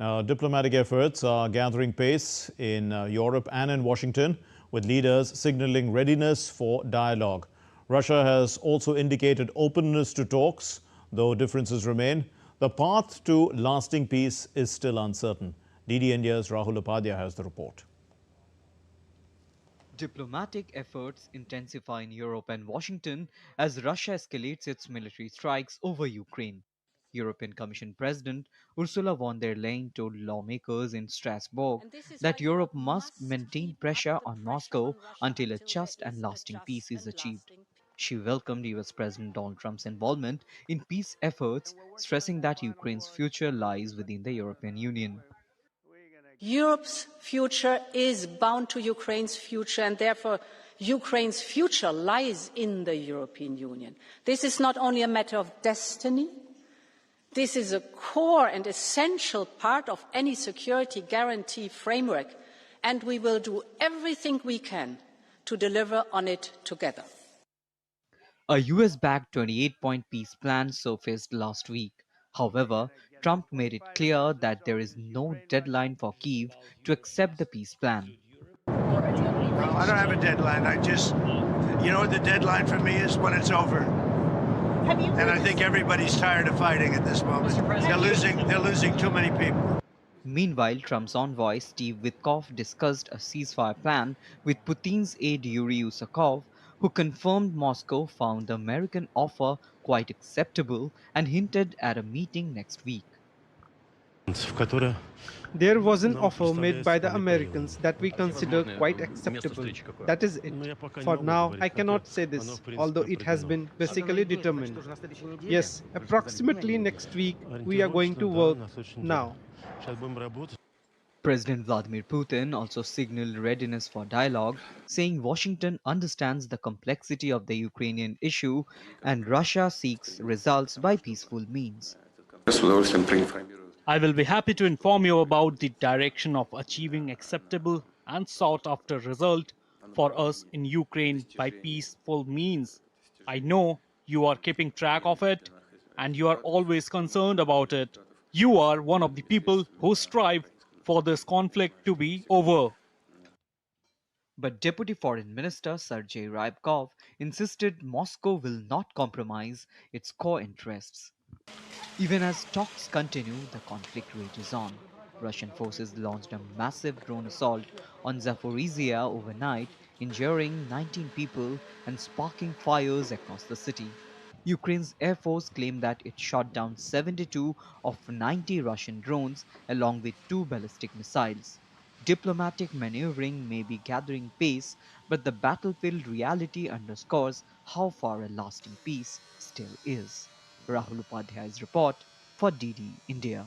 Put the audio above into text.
Now, diplomatic efforts are gathering pace in Europe and in Washington, with leaders signaling readiness for dialogue. Russia has also indicated openness to talks, though differences remain. The path to lasting peace is still uncertain. DD India's Rahul Upadhyay has the report. Diplomatic efforts intensify in Europe and Washington as Russia escalates its military strikes over Ukraine. European Commission President Ursula von der Leyen told lawmakers in Strasbourg that Europe must maintain pressure on Moscow until a just and lasting peace is achieved. She welcomed US President Donald Trump's involvement in peace efforts, stressing that Ukraine's future lies within the European Union. Europe's future is bound to Ukraine's future, and therefore Ukraine's future lies in the European Union. This is not only a matter of destiny, this is a core and essential part of any security guarantee framework, and we will do everything we can to deliver on it together. A US-backed 28-point peace plan surfaced last week. However, Trump made it clear that there is no deadline for Kyiv to accept the peace plan. I don't have a deadline. You know what the deadline for me is? When it's over. And I think everybody's tired of fighting at this moment. They're losing too many people. Meanwhile, Trump's envoy Steve Witkoff discussed a ceasefire plan with Putin's aide Yuri Usakov, who confirmed Moscow found the American offer quite acceptable and hinted at a meeting next week. There was an offer made by the Americans that we consider quite acceptable. That is it. For now, I cannot say this, although it has been basically determined. Yes, approximately next week we are going to work now. President Vladimir Putin also signaled readiness for dialogue, saying Washington understands the complexity of the Ukrainian issue and Russia seeks results by peaceful means. I will be happy to inform you about the direction of achieving acceptable and sought-after result for us in Ukraine by peaceful means. I know you are keeping track of it and you are always concerned about it. You are one of the people who strive for this conflict to be over. But Deputy Foreign Minister Sergei Rybkov insisted Moscow will not compromise its core interests. Even as talks continue, the conflict rages on. Russian forces launched a massive drone assault on Zaporizhia overnight, injuring 19 people and sparking fires across the city. Ukraine's Air Force claimed that it shot down 72 of 90 Russian drones along with 2 ballistic missiles. Diplomatic maneuvering may be gathering pace, but the battlefield reality underscores how far a lasting peace still is. Rahul Upadhyay's report for DD India.